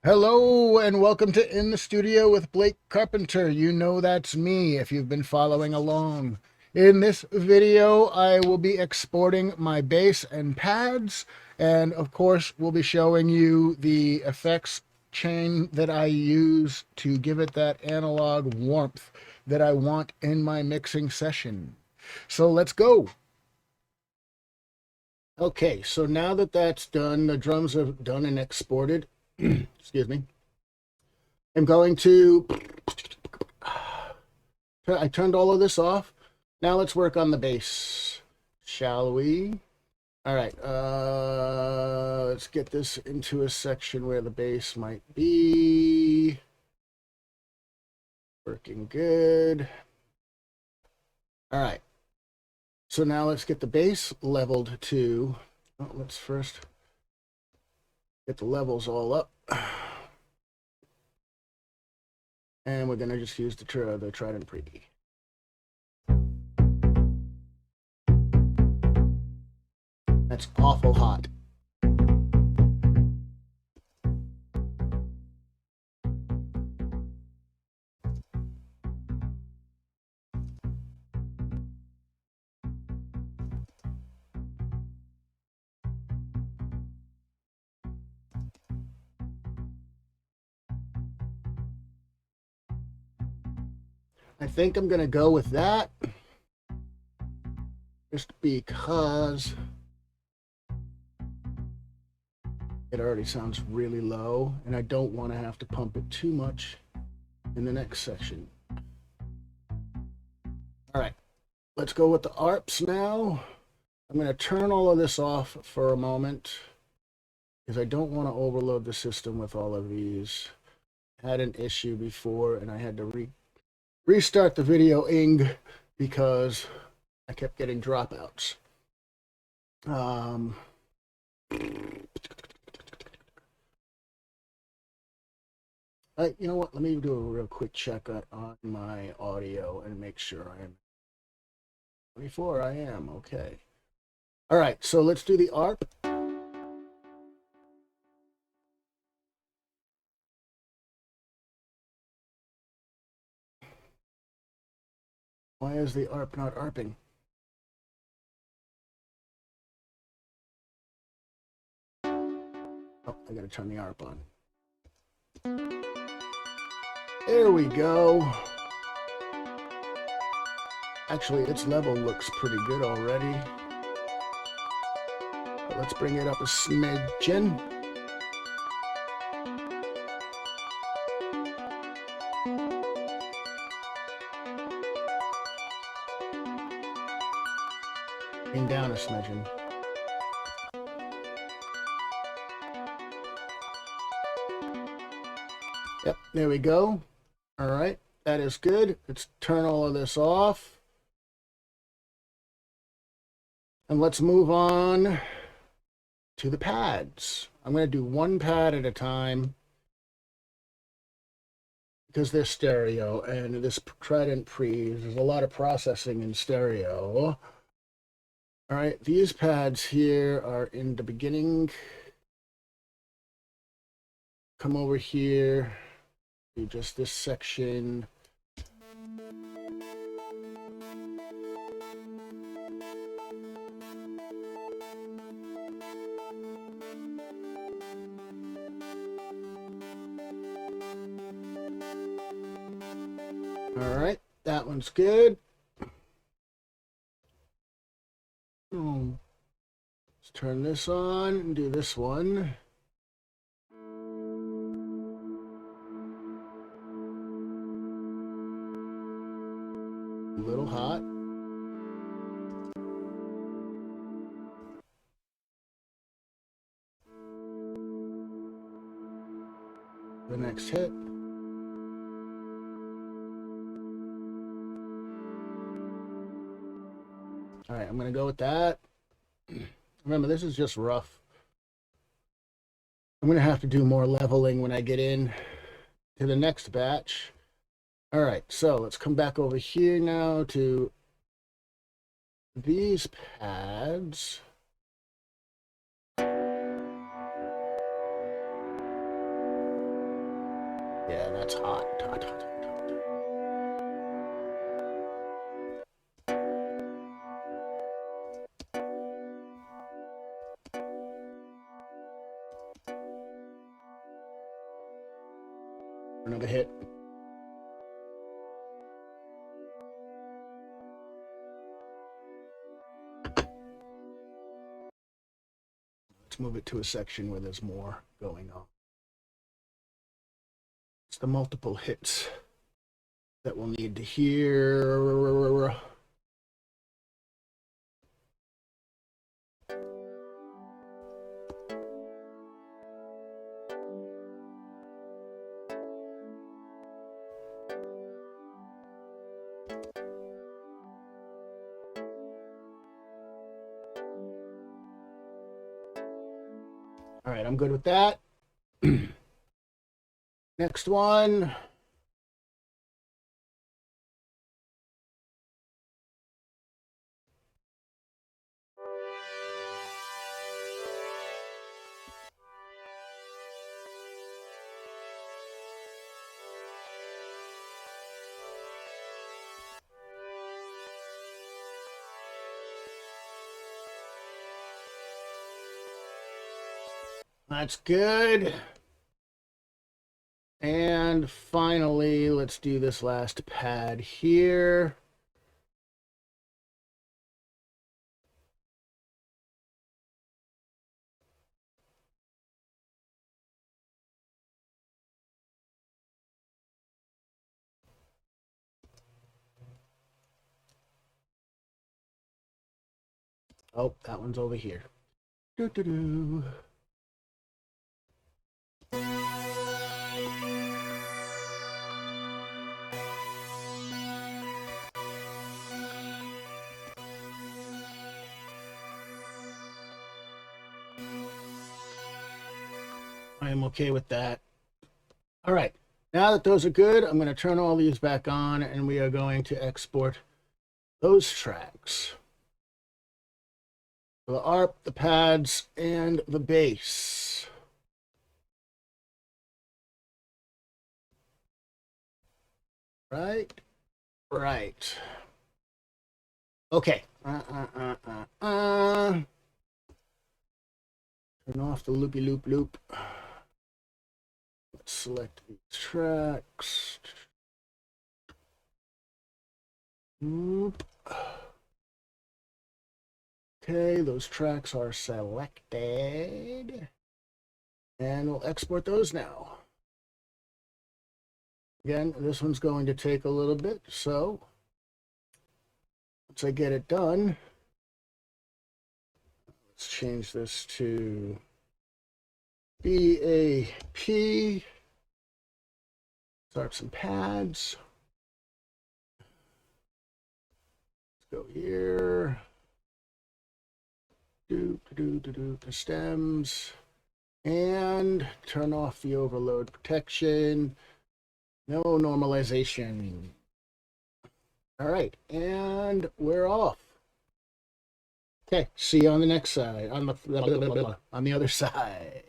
Hello and welcome to In the Studio with Blake Carpenter. You know that's me if you've been following along. In this video, I will be exporting my bass and pads, and of course, we'll be showing you the effects chain that I use to give it that analog warmth that I want in my mixing session. So let's go. Okay, so now that that's done, the drums are done and exported. Excuse me. I'm going to, I turned all of this off. Now let's work on the bass, shall we? All right, let's get this into a section where the bass might be. Working good. All right, so now let's get the bass leveled to, let's first get the levels all up. And we're gonna just use the Trident Pre. That's awful hot. I think I'm gonna go with that just because it already sounds really low and I don't want to have to pump it too much in the next section. All right, let's go with the ARPs now. I'm going to turn all of this off for a moment because I don't want to overload the system with all of these. I had an issue before and I had to restart the video because I kept getting dropouts. You know what? Let me do a real quick check on my audio and make sure I am 24. I am okay. All right, so let's do the ARP. Why is the ARP not ARPing? Oh, I gotta turn the ARP on. There we go. Actually, its level looks pretty good already. But let's bring it up a smidgen. Bring down a smidgen. Yep, there we go. All right, that is good. Let's turn all of this off. And let's move on to the pads. I'm going to do one pad at a time because they're stereo, and this Trident Pre, there's a lot of processing in stereo. All right, these pads here are in the beginning. Come over here, do just this section. All right, that one's good. Let's turn this on and do this one. A little hot. The next hit. All right, I'm going to go with that. Remember, this is just rough. I'm going to have to do more leveling when I get in to the next batch. All right, so let's come back over here now to these pads. Yeah, that's hot. Hot, hot, hot. Another hit. Let's move it to a section where there's more going on. It's the multiple hits that we'll need to hear. All right, I'm good with that. Next one. That's good. And finally, let's do this last pad here. Oh, that one's over here. Doo-doo-doo. I am okay with that. All right, now that those are good, I'm going to turn all these back on and we are going to export those tracks. The ARP, the pads, and the bass. Right? Right. Okay. Turn off the loopy loop loop. Let's select these tracks. Oop. Okay, those tracks are selected. And we'll export those now. Again, this one's going to take a little bit, so once I get it done, let's change this to BAP. Start some pads. Let's go here. Do the stems. And turn off the overload protection. No normalization. All right, and we're off. Okay, see you on the next side, on the other side.